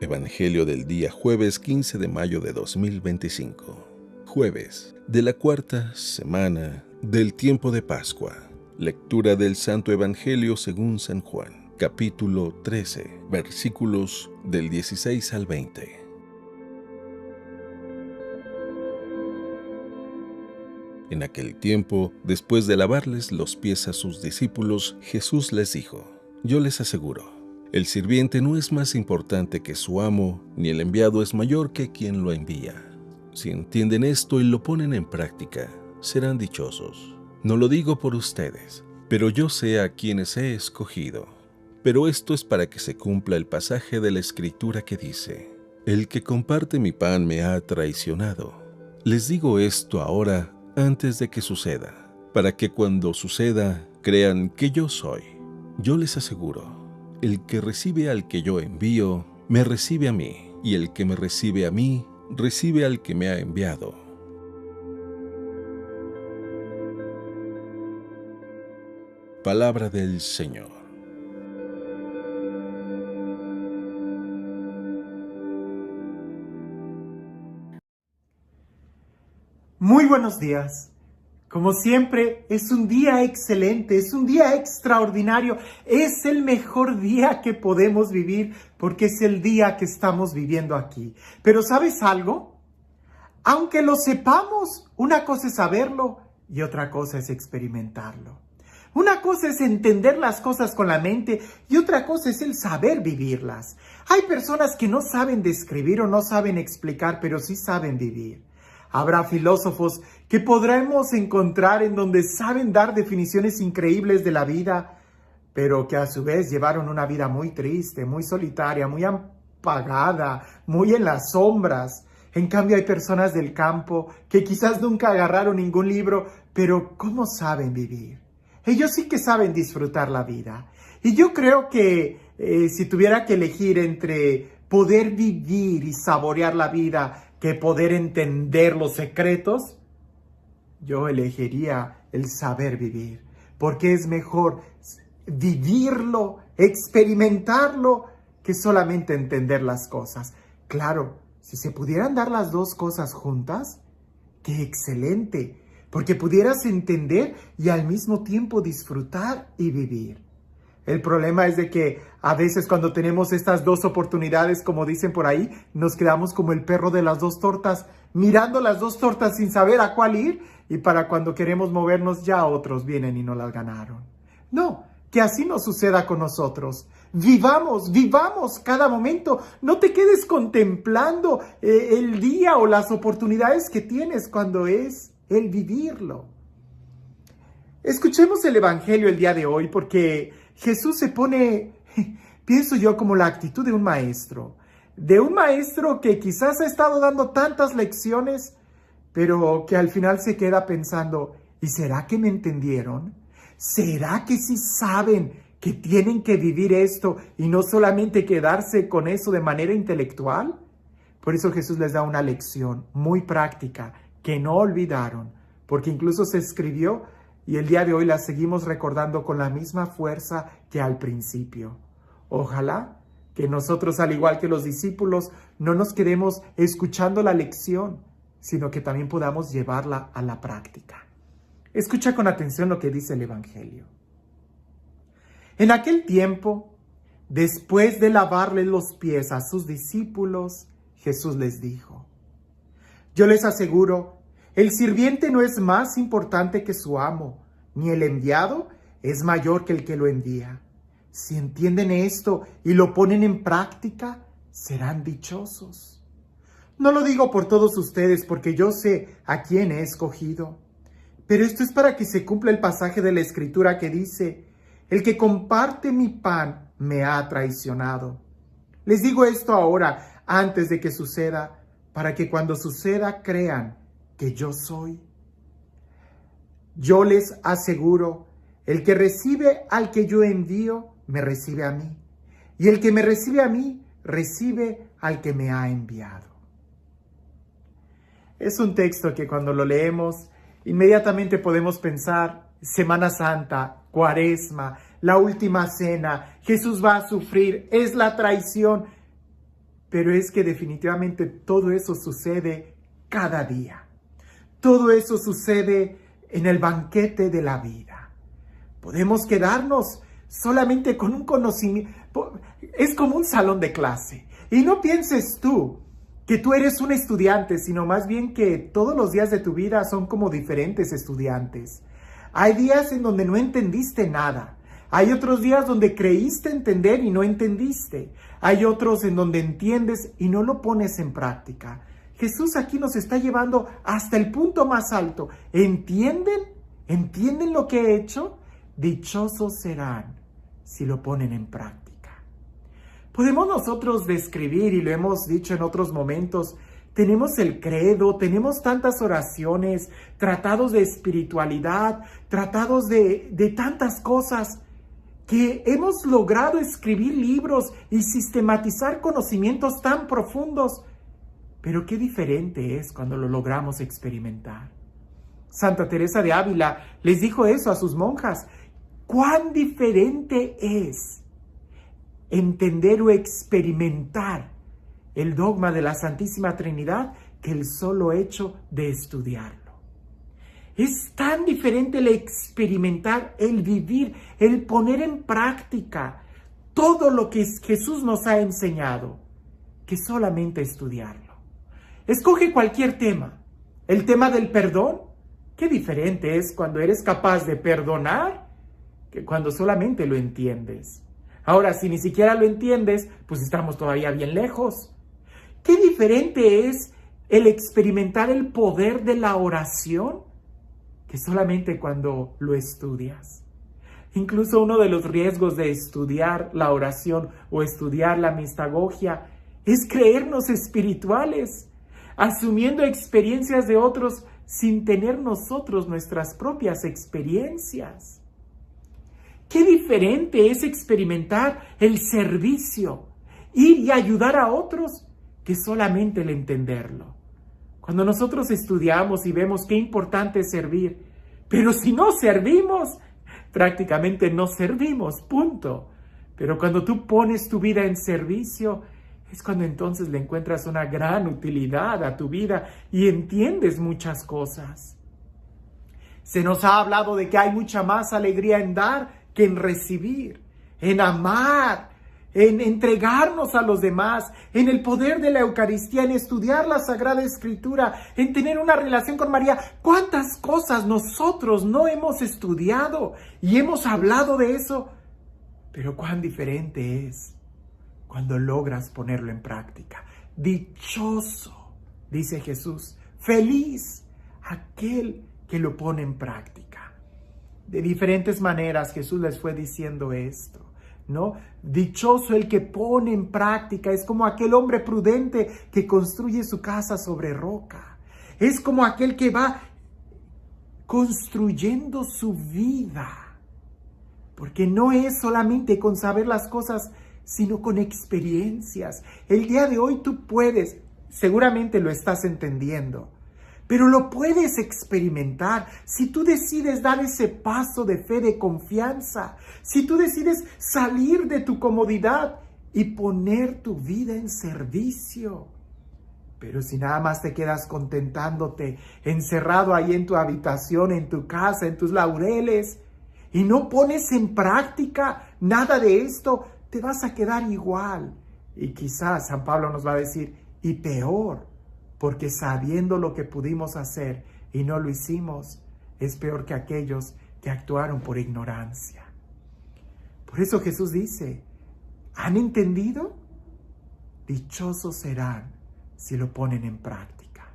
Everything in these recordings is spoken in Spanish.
Evangelio del día jueves 15 de mayo de 2025. Jueves de la cuarta semana del tiempo de Pascua. Lectura del Santo Evangelio según San Juan, capítulo 13, versículos del 16 al 20. En aquel tiempo, después de lavarles los pies a sus discípulos, Jesús les dijo: Yo les aseguro, el sirviente no es más importante que su amo, ni el enviado es mayor que quien lo envía. Si entienden esto y lo ponen en práctica, serán dichosos. No lo digo por ustedes, pero yo sé a quienes he escogido. Pero esto es para que se cumpla el pasaje de la Escritura que dice: El que comparte mi pan me ha traicionado. Les digo esto ahora antes de que suceda, para que cuando suceda crean que yo soy. Yo les aseguro, el que recibe al que yo envío, me recibe a mí, y el que me recibe a mí, recibe al que me ha enviado. Palabra del Señor. Muy buenos días. Como siempre, es un día excelente, es un día extraordinario, es el mejor día que podemos vivir porque es el día que estamos viviendo aquí. Pero ¿sabes algo? Aunque lo sepamos, una cosa es saberlo y otra cosa es experimentarlo. Una cosa es entender las cosas con la mente y otra cosa es el saber vivirlas. Hay personas que no saben describir o no saben explicar, pero sí saben vivir. Habrá filósofos que podremos encontrar en donde saben dar definiciones increíbles de la vida, pero que a su vez llevaron una vida muy triste, muy solitaria, muy apagada, muy en las sombras. En cambio hay personas del campo que quizás nunca agarraron ningún libro, pero ¿cómo saben vivir? Ellos sí que saben disfrutar la vida. Y yo creo que si tuviera que elegir entre poder vivir y saborear la vida que poder entender los secretos, yo elegiría el saber vivir, porque es mejor vivirlo, experimentarlo, que solamente entender las cosas. Claro, si se pudieran dar las dos cosas juntas, ¡qué excelente! Porque pudieras entender y al mismo tiempo disfrutar y vivir. El problema es de que a veces cuando tenemos estas dos oportunidades, como dicen por ahí, nos quedamos como el perro de las dos tortas, mirando las dos tortas sin saber a cuál ir, y para cuando queremos movernos ya otros vienen y no las ganaron. No, que así no suceda con nosotros. Vivamos cada momento. No te quedes contemplando el día o las oportunidades que tienes cuando es el vivirlo. Escuchemos el Evangelio el día de hoy porque Jesús se pone, pienso yo, como la actitud de un maestro que quizás ha estado dando tantas lecciones, pero que al final se queda pensando, ¿y será que me entendieron? ¿Será que sí saben que tienen que vivir esto y no solamente quedarse con eso de manera intelectual? Por eso Jesús les da una lección muy práctica que no olvidaron, porque incluso se escribió y el día de hoy la seguimos recordando con la misma fuerza que al principio. Ojalá que nosotros, al igual que los discípulos, no nos quedemos escuchando la lección, sino que también podamos llevarla a la práctica. Escucha con atención lo que dice el Evangelio. En aquel tiempo, después de lavarle los pies a sus discípulos, Jesús les dijo: Yo les aseguro, el sirviente no es más importante que su amo, ni el enviado es mayor que el que lo envía. Si entienden esto y lo ponen en práctica, serán dichosos. No lo digo por todos ustedes, porque yo sé a quién he escogido. Pero esto es para que se cumpla el pasaje de la Escritura que dice: El que comparte mi pan me ha traicionado. Les digo esto ahora, antes de que suceda, para que cuando suceda crean que yo soy. Yo les aseguro, el que recibe al que yo envío, me recibe a mí. Y el que me recibe a mí, recibe al que me ha enviado. Es un texto que cuando lo leemos, inmediatamente podemos pensar Semana Santa, Cuaresma, la última cena, Jesús va a sufrir, es la traición. pero es que definitivamente todo eso sucede cada día. Todo eso sucede en el banquete de la vida. Podemos quedarnos solamente con un conocimiento. Es como un salón de clase. Y no pienses tú que tú eres un estudiante, sino más bien que todos los días de tu vida son como diferentes estudiantes. Hay días en donde no entendiste nada. Hay otros días donde creíste entender y no entendiste. Hay otros en donde entiendes y no lo pones en práctica. Jesús aquí nos está llevando hasta el punto más alto. ¿Entienden? ¿Entienden lo que he hecho? Dichosos serán si lo ponen en práctica. Podemos nosotros describir, y lo hemos dicho en otros momentos, tenemos el credo, tenemos tantas oraciones, tratados de espiritualidad, tratados de tantas cosas, que hemos logrado escribir libros y sistematizar conocimientos tan profundos. Pero qué diferente es cuando lo logramos experimentar. Santa Teresa de Ávila les dijo eso a sus monjas. ¿Cuán diferente es entender o experimentar el dogma de la Santísima Trinidad que el solo hecho de estudiarlo? Es tan diferente el experimentar, el vivir, el poner en práctica todo lo que Jesús nos ha enseñado, que solamente estudiarlo. Escoge cualquier tema. El tema del perdón, qué diferente es cuando eres capaz de perdonar que cuando solamente lo entiendes. Ahora, si ni siquiera lo entiendes, pues estamos todavía bien lejos. Qué diferente es el experimentar el poder de la oración que solamente cuando lo estudias. Incluso uno de los riesgos de estudiar la oración o estudiar la mistagogia es creernos espirituales, asumiendo experiencias de otros sin tener nosotros nuestras propias experiencias. Qué diferente es experimentar el servicio, ir y ayudar a otros, que solamente el entenderlo. Cuando nosotros estudiamos y vemos qué importante es servir, pero si no servimos, prácticamente no servimos, punto. Pero cuando tú pones tu vida en servicio, es cuando entonces le encuentras una gran utilidad a tu vida y entiendes muchas cosas. Se nos ha hablado de que hay mucha más alegría en dar que en recibir, en amar, en entregarnos a los demás, en el poder de la Eucaristía, en estudiar la Sagrada Escritura, en tener una relación con María. ¿Cuántas cosas nosotros no hemos estudiado y hemos hablado de eso? Pero cuán diferente es cuando logras ponerlo en práctica. Dichoso, dice Jesús, feliz aquel que lo pone en práctica. De diferentes maneras Jesús les fue diciendo esto, ¿no? Dichoso el que pone en práctica, es como aquel hombre prudente que construye su casa sobre roca. Es como aquel que va construyendo su vida. Porque no es solamente con saber las cosas, sino con experiencias. El día de hoy tú puedes, seguramente lo estás entendiendo, pero lo puedes experimentar si tú decides dar ese paso de fe, de confianza, si tú decides salir de tu comodidad y poner tu vida en servicio. Pero si nada más te quedas contentándote, encerrado ahí en tu habitación, en tu casa, en tus laureles, y no pones en práctica nada de esto, te vas a quedar igual. Y quizás San Pablo nos va a decir, y peor, porque sabiendo lo que pudimos hacer y no lo hicimos, es peor que aquellos que actuaron por ignorancia. Por eso Jesús dice, ¿han entendido? Dichosos serán si lo ponen en práctica.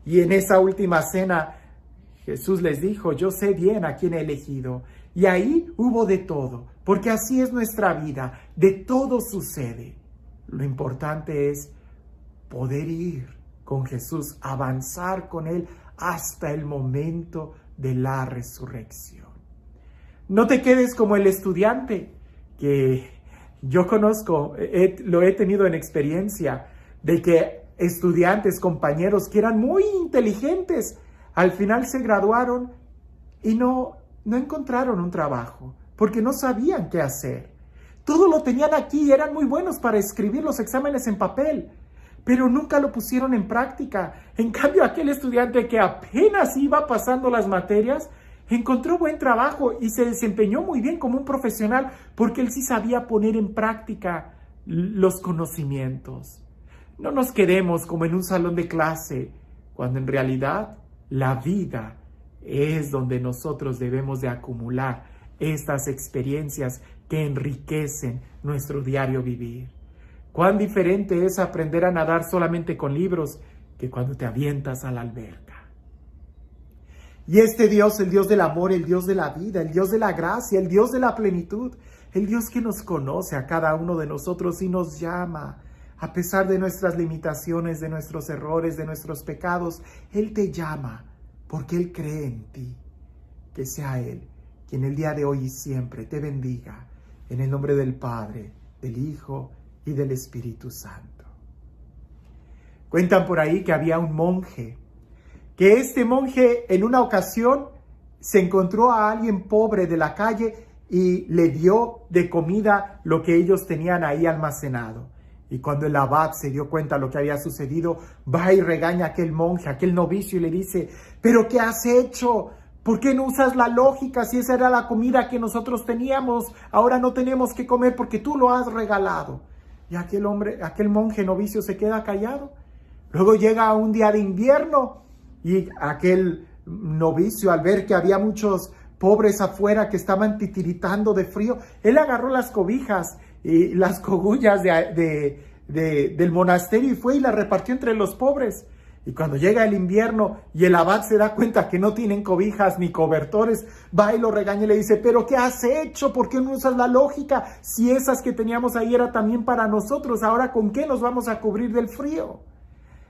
Y en esa última cena, Jesús les dijo, yo sé bien a quién he elegido. Y ahí hubo de todo, porque así es nuestra vida, de todo sucede. Lo importante es poder ir con Jesús, avanzar con Él hasta el momento de la resurrección. No te quedes como el estudiante que yo conozco, lo he tenido en experiencia, de que estudiantes, compañeros que eran muy inteligentes, al final se graduaron y no encontraron un trabajo, porque no sabían qué hacer. Todo lo tenían aquí y eran muy buenos para escribir los exámenes en papel, pero nunca lo pusieron en práctica. En cambio, aquel estudiante que apenas iba pasando las materias, encontró buen trabajo y se desempeñó muy bien como un profesional porque él sí sabía poner en práctica los conocimientos. No nos quedemos como en un salón de clase, cuando en realidad la vida es donde nosotros debemos de acumular estas experiencias que enriquecen nuestro diario vivir. Cuán diferente es aprender a nadar solamente con libros que cuando te avientas a la alberca. Y este Dios, el Dios del amor, el Dios de la vida, el Dios de la gracia, el Dios de la plenitud, el Dios que nos conoce a cada uno de nosotros y nos llama, a pesar de nuestras limitaciones, de nuestros errores, de nuestros pecados, Él te llama porque Él cree en ti. Que sea Él quien el día de hoy y siempre te bendiga, en el nombre del Padre, del Hijo y del Espíritu Santo. Cuentan por ahí que había un monje, que este monje en una ocasión se encontró a alguien pobre de la calle y le dio de comida lo que ellos tenían ahí almacenado. Y cuando el abad se dio cuenta de lo que había sucedido, va y regaña a aquel monje, a aquel novicio, y le dice: ¿pero qué has hecho? ¿Por qué no usas la lógica? Si esa era la comida que nosotros teníamos, ahora no tenemos que comer porque tú lo has regalado. Y aquel monje novicio se queda callado. Luego llega un día de invierno y aquel novicio, al ver que había muchos pobres afuera que estaban titiritando de frío, él agarró las cobijas y las cogullas del monasterio y fue y las repartió entre los pobres. Y cuando llega el invierno y el abad se da cuenta que no tienen cobijas ni cobertores, va y lo regaña y le dice: ¿pero qué has hecho? ¿Por qué no usas la lógica? Si esas que teníamos ahí era también para nosotros, ¿ahora con qué nos vamos a cubrir del frío?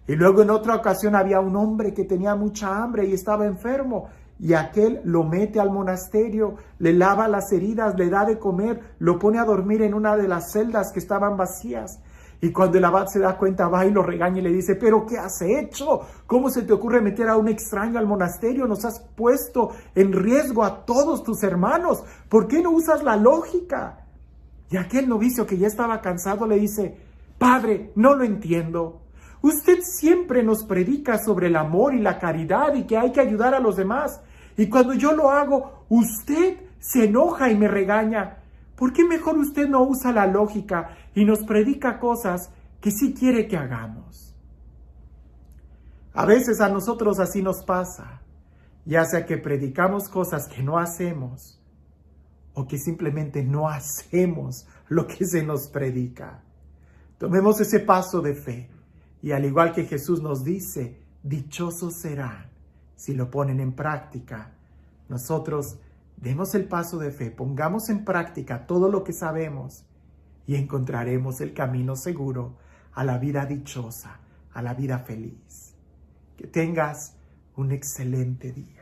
Y luego en otra ocasión había un hombre que tenía mucha hambre y estaba enfermo. Y aquel lo mete al monasterio, le lava las heridas, le da de comer, lo pone a dormir en una de las celdas que estaban vacías. Y cuando el abad se da cuenta, va y lo regaña y le dice: ¿pero qué has hecho? ¿Cómo se te ocurre meter a un extraño al monasterio? Nos has puesto en riesgo a todos tus hermanos. ¿Por qué no usas la lógica? Y aquel novicio, que ya estaba cansado, le dice: Padre, no lo entiendo. Usted siempre nos predica sobre el amor y la caridad y que hay que ayudar a los demás. Y cuando yo lo hago, usted se enoja y me regaña. ¿Por qué mejor usted no usa la lógica y nos predica cosas que sí quiere que hagamos? A veces a nosotros así nos pasa, ya sea que predicamos cosas que no hacemos o que simplemente no hacemos lo que se nos predica. Tomemos ese paso de fe. Y al igual que Jesús nos dice, dichosos serán si lo ponen en práctica. Nosotros demos el paso de fe, pongamos en práctica todo lo que sabemos y encontraremos el camino seguro a la vida dichosa, a la vida feliz. Que tengas un excelente día.